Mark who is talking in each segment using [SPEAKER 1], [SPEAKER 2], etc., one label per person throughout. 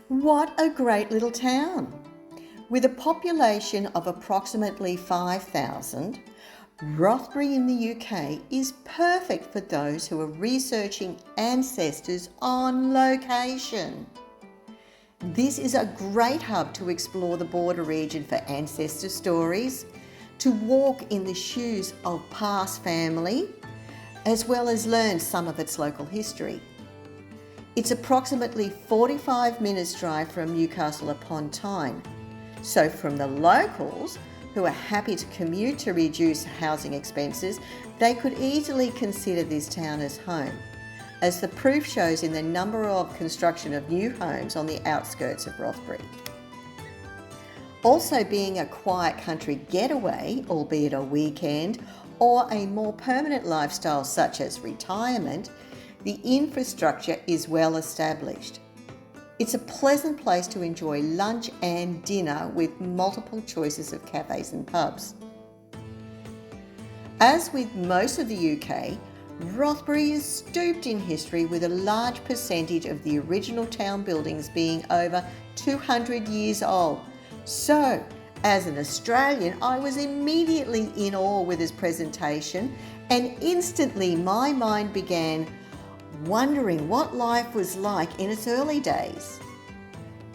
[SPEAKER 1] What a great little town! With a population of approximately 5,000, Rothbury in the UK is perfect for those who are researching ancestors on location. This is a great hub to explore the border region for ancestor stories, to walk in the shoes of past family, as well as learn some of its local history. It's approximately 45 minutes drive from Newcastle upon Tyne. So from the locals who are happy to commute to reduce housing expenses, they could easily consider this town as home, as the proof shows in the number of construction of new homes on the outskirts of Rothbury. Also being a quiet country getaway, albeit a weekend, or a more permanent lifestyle such as retirement, the infrastructure is well established. It's a pleasant place to enjoy lunch and dinner with multiple choices of cafes and pubs. As with most of the UK, Rothbury is steeped in history, with a large percentage of the original town buildings being over 200 years old. So, as an Australian, I was immediately in awe with his presentation, and instantly my mind began wondering what life was like in its early days.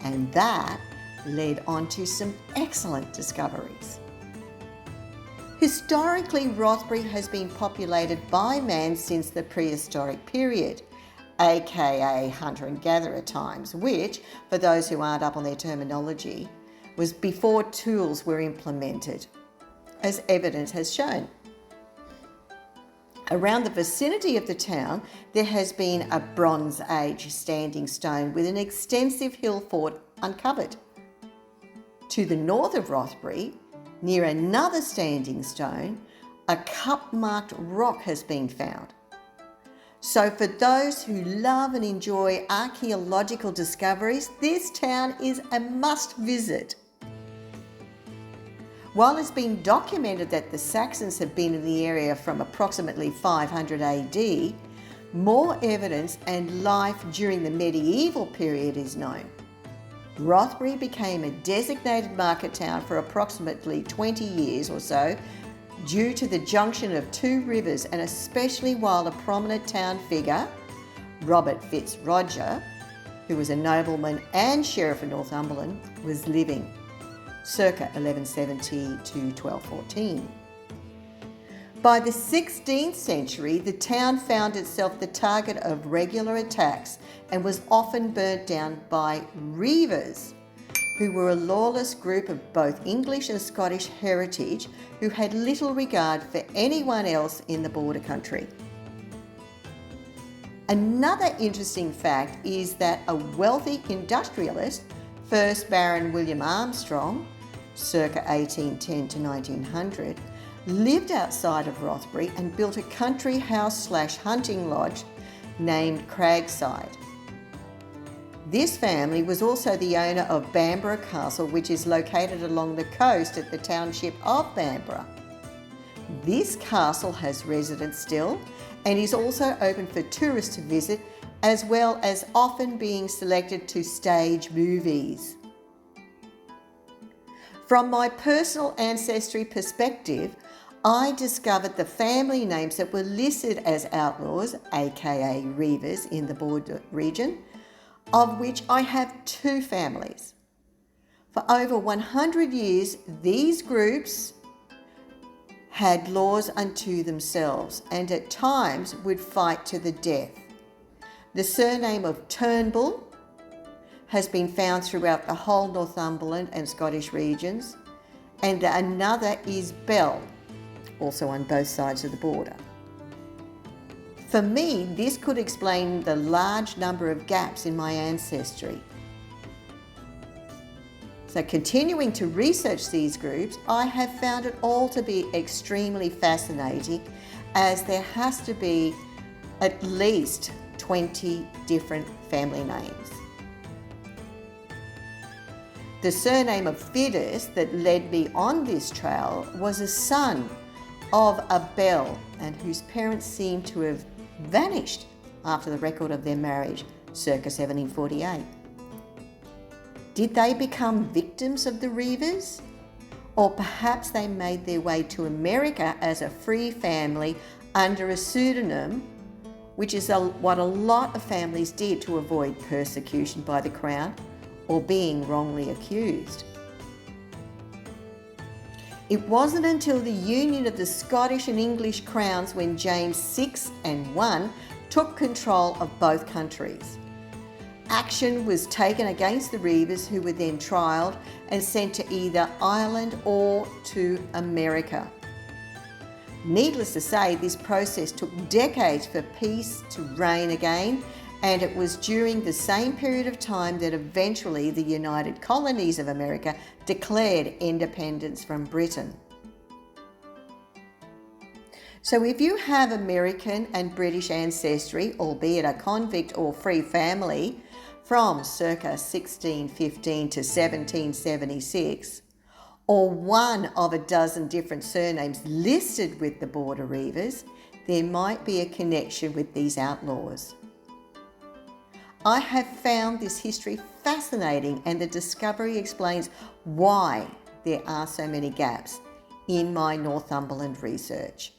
[SPEAKER 1] And that led on to some excellent discoveries. Historically, Rothbury has been populated by man since the prehistoric period, aka hunter and gatherer times, which, for those who aren't up on their terminology, was before tools were implemented, as evidence has shown. Around the vicinity of the town, there has been a Bronze Age standing stone with an extensive hill fort uncovered. To the north of Rothbury, near another standing stone, a cup-marked rock has been found. So for those who love and enjoy archaeological discoveries, this town is a must visit. While it's been documented that the Saxons have been in the area from approximately 500 AD, more evidence and life during the medieval period is known. Rothbury became a designated market town for approximately 20 years or so due to the junction of two rivers, and especially while a prominent town figure, Robert Fitzroger, who was a nobleman and sheriff of Northumberland, was living, circa 1170 to 1214. By the 16th century, the town found itself the target of regular attacks and was often burnt down by Reivers, who were a lawless group of both English and Scottish heritage who had little regard for anyone else in the border country. Another interesting fact is that a wealthy industrialist, first Baron William Armstrong, circa 1810 to 1900, lived outside of Rothbury and built a country house/hunting lodge named Cragside. This family was also the owner of Bamborough Castle, which is located along the coast at the township of Bamborough. This castle has residents still and is also open for tourists to visit, as well as often being selected to stage movies. From my personal ancestry perspective, I discovered the family names that were listed as outlaws, aka Reivers, in the border region, of which I have two families. For over 100 years, these groups had laws unto themselves and at times would fight to the death. The surname of Turnbull has been found throughout the whole Northumberland and Scottish regions, and another is Bell, also on both sides of the border. For me, this could explain the large number of gaps in my ancestry. So continuing to research these groups, I have found it all to be extremely fascinating, as there has to be at least 20 different family names. The surname of Fides that led me on this trail was a son of a Bell, and whose parents seem to have vanished after the record of their marriage, circa 1748. Did they become victims of the Reivers? Or perhaps they made their way to America as a free family under a pseudonym, which is what a lot of families did to avoid persecution by the Crown or being wrongly accused. It wasn't until the union of the Scottish and English crowns when James VI and I took control of both countries. Action was taken against the Reivers, who were then trialled and sent to either Ireland or to America. Needless to say, this process took decades for peace to reign again, and it was during the same period of time that eventually the United Colonies of America declared independence from Britain. So if you have American and British ancestry, albeit a convict or free family, from circa 1615 to 1776, or one of a dozen different surnames listed with the Border Reivers, there might be a connection with these outlaws. I have found this history fascinating, and the discovery explains why there are so many gaps in my Northumberland research.